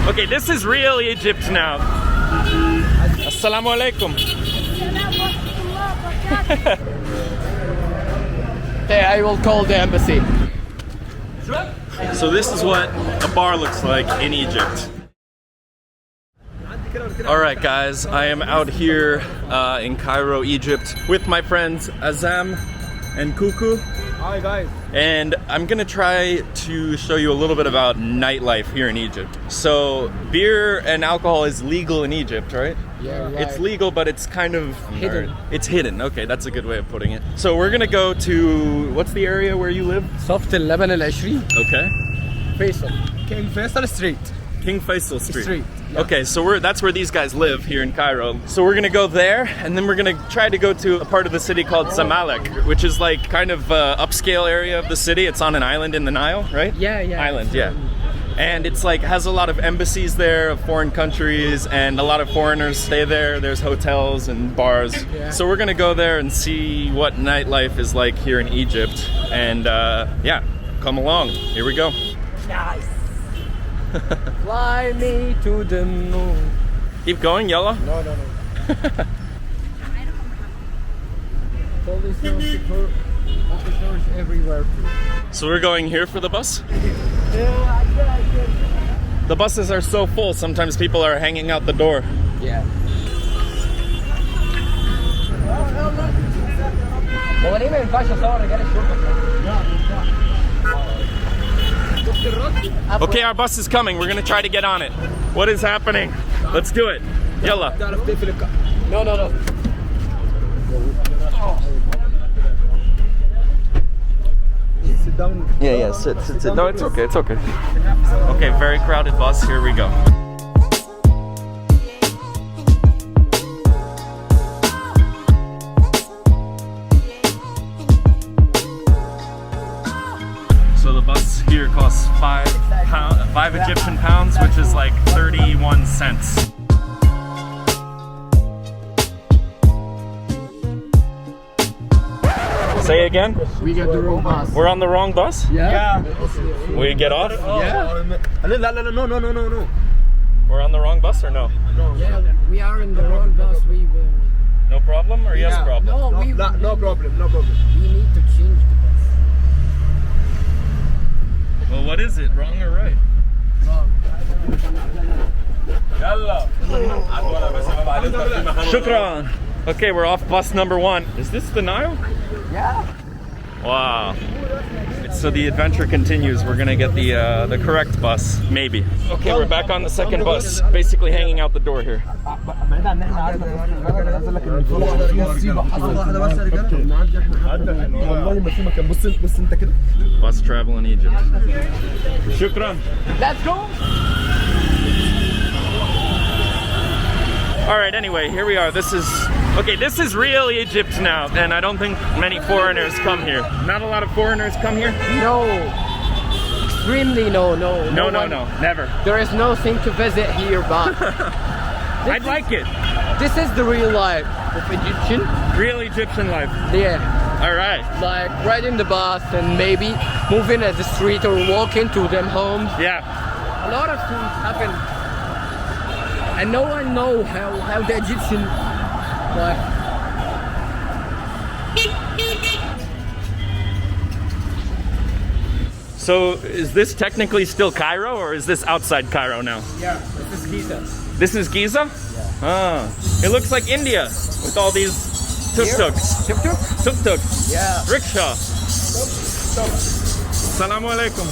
Okay, this is real Egypt now. Assalamu alaikum. Okay, I will call the embassy. So this is what a bar looks like in Egypt. Alright guys, I am out here in Cairo, Egypt with my friends Azam and Kuku. Hi guys. And I'm gonna try to show you a little bit about nightlife here in Egypt. So beer and alcohol is legal in Egypt, right? Yeah, right. It's legal, but it's kind of hidden. It's hidden. Okay, that's a good way of putting it. So we're gonna go to, what's the area where you live? صفت اللبن العشرين. Okay. فيصل. King Faisal Street. King Faisal Street. Yeah. Okay, so that's where these guys live here in Cairo. So we're gonna go there, and then we're gonna try to go to a part of the city called Zamalek, which is like kind of upscale area of the city. It's on an island in the Nile, right? Yeah, yeah. Island, yeah. And it's like has a lot of embassies there of foreign countries, and a lot of foreigners stay there. There's hotels and bars. Yeah. So we're gonna go there and see what nightlife is like here in Egypt. And yeah, come along. Here we go. Nice. Fly me to the moon. Keep going, yalla. No. Police officers everywhere too. So we're going here for the bus? The buses are so full, sometimes people are hanging out the door. Yeah. هو ليه ما ينفعش اصور رجال الشرطه؟ Okay, our bus is coming. We're gonna try to get on it. What is happening? Let's do it. Yalla. No. Sit down. Yeah, sit. No, it's okay, Okay, very crowded bus. Here we go. So the bus here costs five Egyptian pounds, which is like 31 cents. Say again? We get the wrong bus. We're on the wrong bus? Yeah. We get off? Yeah. No. We're on the wrong bus or no? Yeah, we are in the wrong bus. We will. No problem or yes problem? No problem. We need to change the bus. Well, what is it? Wrong or right? Wrong. Shukran. Okay, we're off bus number 1. Is this the Nile? Yeah. Wow. So the adventure continues. We're gonna get the correct bus, maybe. Okay, we're back on the second bus, basically hanging out the door here. Bus travel in Egypt. Shukran. Let's go. All right, anyway, here we are. This is real Egypt now, and I don't think many foreigners come here. Not a lot of foreigners come here? No. Extremely no. No, never. There is nothing to visit here, but I'd like it. this is the real life of Egyptian. Real Egyptian life. Yeah. All right. Like riding the bus and maybe moving at the street or walking to them homes. Yeah. A lot of things happen. And no one knows how the Egyptian like. So is this technically still Cairo, or is this outside Cairo now? Yeah, this is Giza. This is Giza? Yeah. Ah, it looks like India with all these tuk-tuks. Tuk-tuk? Tuk-tuks. Yeah. Rickshaw. Assalamu alaikum.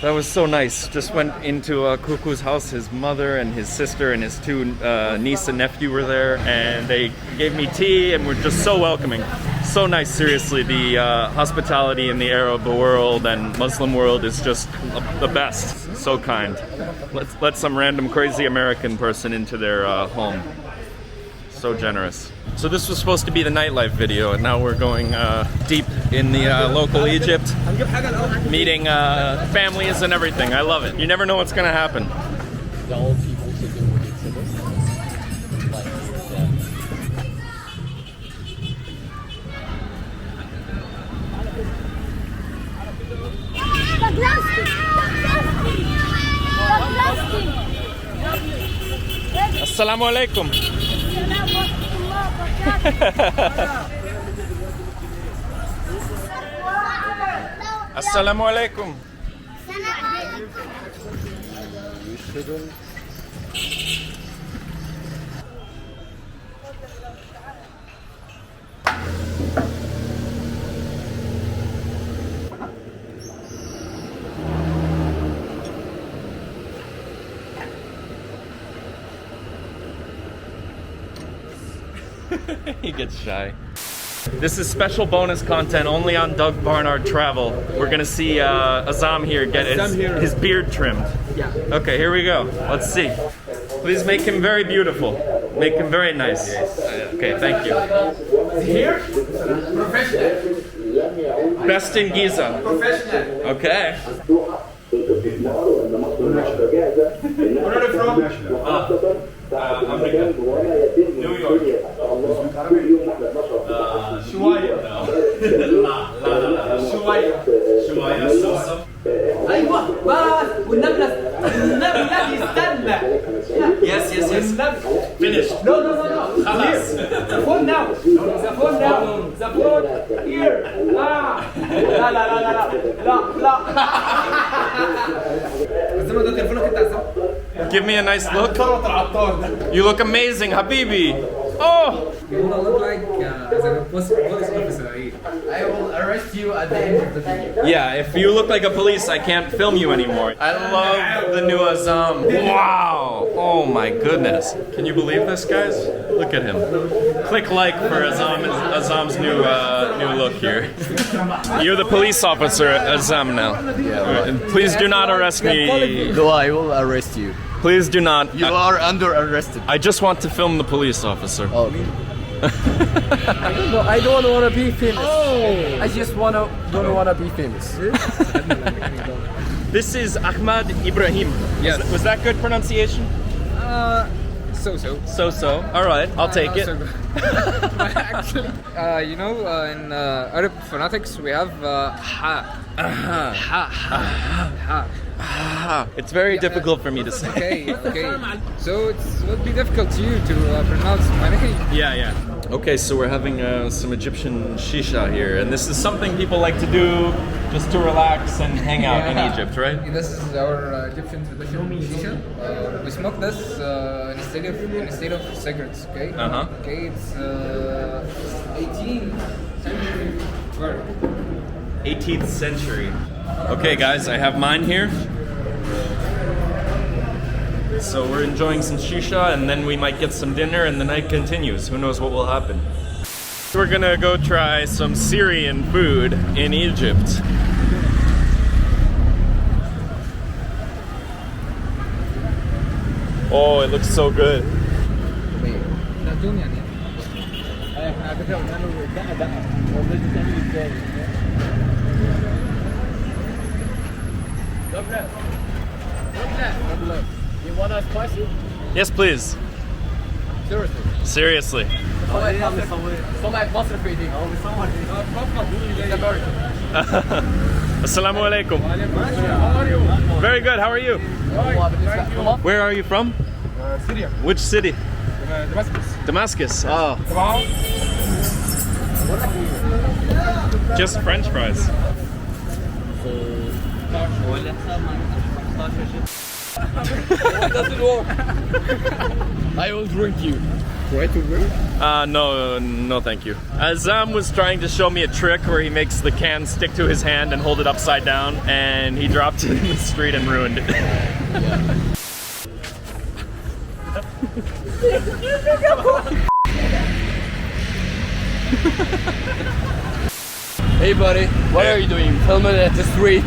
That was so nice. Just went into Kuku's house. His mother and his sister and his 2 niece and nephew were there, and they gave me tea and were just so welcoming. So nice, seriously. The hospitality in the Arab world and Muslim world is just the best. So kind. Let's let some random crazy American person into their home. So generous. So this was supposed to be the nightlife video, and now we're going deep in the local Egypt, meeting families and everything. I love it. You never know what's gonna happen. The old people sitting with each other. Assalamu alaikum. Assalamu alaikum. He gets shy. This is special bonus content only on Doug Barnard Travel. We're gonna see Azam here get his beard trimmed. Yeah. Okay, here we go. Let's see. Please make him very beautiful. Make him very nice. Okay, thank you. Here? Professional. Best in Giza. Professional. Okay. Where are you from? New York. شوية. لا شوية. شوية صوصة. ايوه بس والنبي استنى. Yes. Finished. No. خلاص. The phone now. The phone here. لا. ده تليفونك انت عزام. Give me a nice look. You look amazing, Habibi. Oh! You wanna look like as a police officer. I will arrest you at the end of the video. Yeah, if you look like a police, I can't film you anymore. I love the new Azam. Wow! Oh my goodness. Can you believe this, guys? Look at him. Click like for Azam's new look here. You're the police officer at Azam now. Yeah. And please do not arrest me. No, I will arrest you. Please do not. You are under arrested. I just want to film the police officer. Okay. No, I don't want to be famous. I just don't want to be famous. This is Ahmad Ibrahim. Yes. Was that good pronunciation? So. So. All right, I'll take it. Actually, in Arab phonetics we have ha. It's very difficult for me to say. Okay. So it would be difficult to you to pronounce my name. Yeah. Okay, so we're having some Egyptian shisha here, and this is something people like to do just to relax and hang out in Egypt, right? This is our Egyptian tradition, shisha. We smoke this instead of cigarettes. Okay. Okay, it's 18th century word. 18th century. Okay, guys, I have mine here. So we're enjoying some shisha, and then we might get some dinner, and the night continues. Who knows what will happen? We're gonna go try some Syrian food in Egypt. Oh, it looks so good. You want us spicy? Yes, please. Seriously. Assalamu alaikum. Very good. How are you? Where are you from? Syria. Which city? Damascus. Damascus. Oh. Just French fries. Doesn't work. I will drink you. Try to drink? No, thank you. Azam was trying to show me a trick where he makes the can stick to his hand and hold it upside down, and he dropped it in the street and ruined it. Hey buddy, what are you doing? Filming at the street?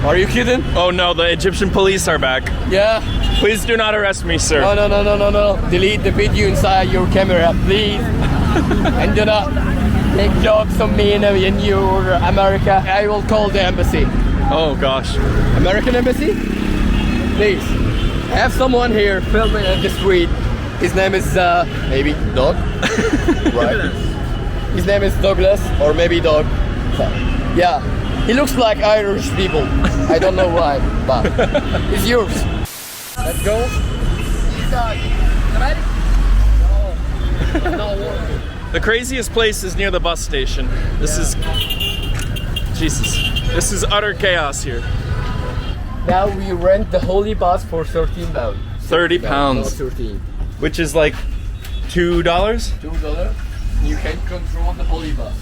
Are you kidding? Oh no, the Egyptian police are back. Yeah. Please do not arrest me, sir. No. Delete the video inside your camera, please. And do not make jokes on me in your America. I will call the embassy. Oh gosh. American embassy? Please. Have someone here filming at the street. His name is maybe Doug. Right. His name is Douglas or maybe Doug. Yeah. He looks like Irish people. I don't know why, but it's yours. Let's go. The craziest place is near the bus station. This is... Jesus. This is utter chaos here. Now we rent the holy bus for 13 pounds. 30 pounds. 13. Which is like $2? $2. You can control the holy bus.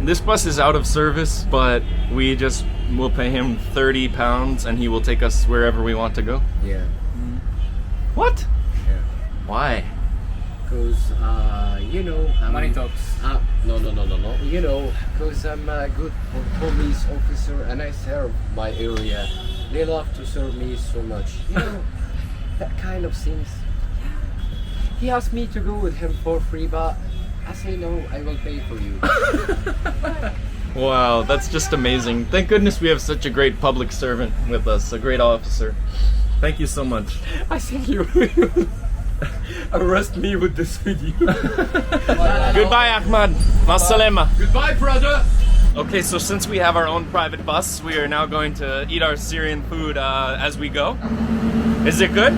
This bus is out of service, but we just will pay him 30 pounds and he will take us wherever we want to go. Yeah. What? Yeah. Why? Because, you know... Money talks. No. You know, because I'm a good police officer and I serve my area. They love to serve me so much. You know, that kind of things. He asked me to go with him for free, but I say no, I will pay for you. Wow, that's just amazing. Thank goodness we have such a great public servant with us, a great officer. Thank you so much. I think you will arrest me with this video. Goodbye, Ahmad. Masalema. Goodbye, brother. Okay, so since we have our own private bus, we are now going to eat our Syrian food as we go. Is it good?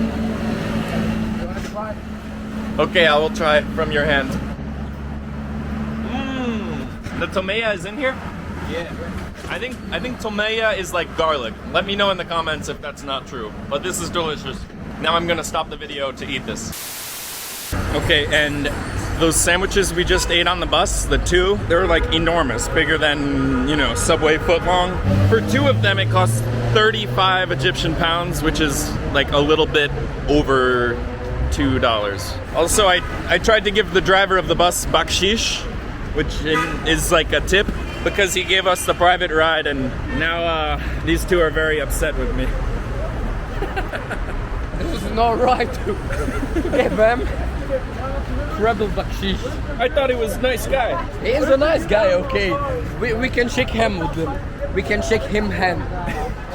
Okay, I will try from your hand. The tomato is in here? Yeah. I think tomato is like garlic. Let me know in the comments if that's not true. But this is delicious. Now I'm gonna stop the video to eat this. Okay, and those sandwiches we just ate on the bus, the two, they're like enormous, bigger than, you know, Subway footlong. For two of them, it costs 35 Egyptian pounds, which is like a little bit over $2. Also, I tried to give the driver of the bus bakshish, which is like a tip, because he gave us the private ride, and now these two are very upset with me. This is not right to give them treble bakshish. I thought he was a nice guy. He is a nice guy, okay. We can shake him with them. We can shake him hand.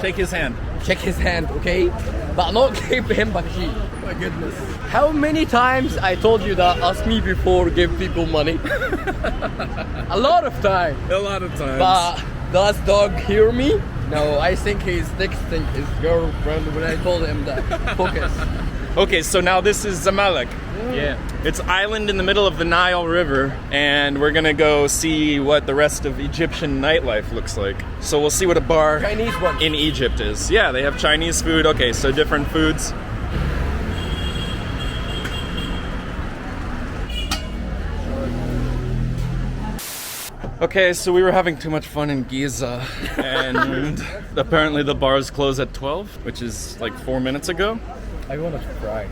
Shake his hand. Shake his hand, okay? But not give him bakshish. My goodness. How many times I told you that? Ask me before, give people money. A lot of time. A lot of times. But does dog hear me? No, I think he's texting his girlfriend when I told him that. Focus. Okay, so now this is Zamalek. Yeah. It's an island in the middle of the Nile River, and we're gonna go see what the rest of Egyptian nightlife looks like. So we'll see what a bar Chinese one. in Egypt is. Yeah, they have Chinese food. Okay, so different foods. Okay, so we were having too much fun in Giza, and apparently the bars close at 12, which is like 4 minutes ago. I want to cry.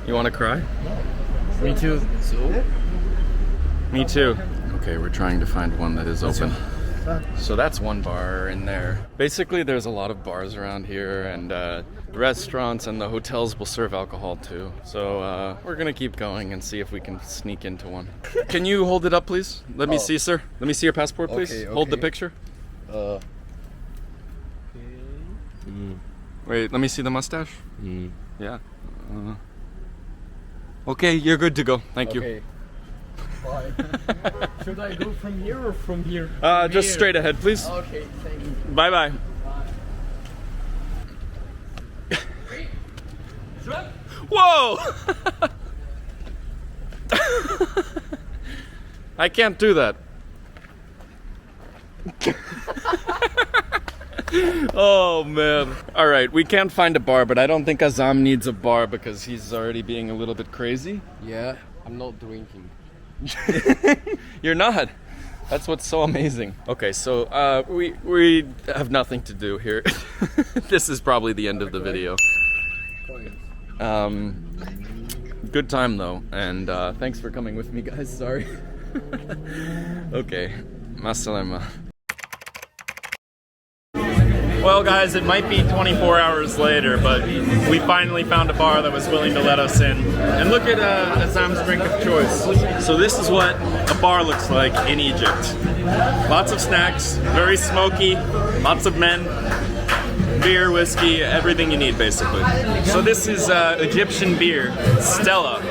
You want to cry? Me too. So? Me too. Okay, we're trying to find one that is open. So that's one bar in there. Basically, there's a lot of bars around here, and restaurants and the hotels will serve alcohol too. So we're gonna keep going and see if we can sneak into one. Can you hold it up, please? Let me see, sir. Let me see your passport, please. Okay, Hold the okay. picture. Wait, let me see the mustache. Yeah. Okay, you're good to go. Thank you. Okay. Bye. Should I go from here or from here? Just straight ahead, please. Okay, thank you. Bye-bye. Whoa! I can't do that. Oh man. Alright, we can't find a bar, but I don't think Azam needs a bar because he's already being a little bit crazy. Yeah, I'm not drinking. You're not. That's what's so amazing. Okay, so we have nothing to do here. This is probably the end of the video. Good time though, and thanks for coming with me, guys. Sorry. Okay, masalama. Well guys, it might be 24 hours later, but we finally found a bar that was willing to let us in. And look at Azam's drink of choice. So this is what a bar looks like in Egypt. Lots of snacks, very smoky, lots of men, beer, whiskey, everything you need basically. So this is Egyptian beer, Stella.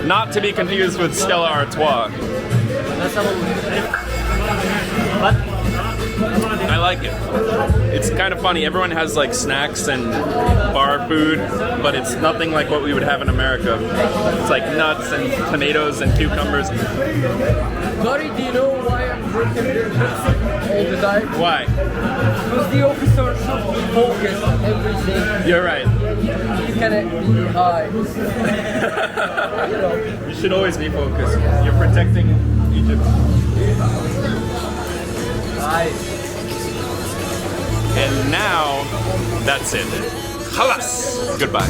Not to be confused with Stella Artois. I like it. It's kind of funny. Everyone has like snacks and bar food, but it's nothing like what we would have in America. It's like nuts and tomatoes and cucumbers. Buddy, do you know why I'm drinking beer all the time? Why? Because the officer should focus on everything. You're right. You cannot be high. You should always be focused. You're protecting Egypt. And now, that's it. Khalas. Goodbye.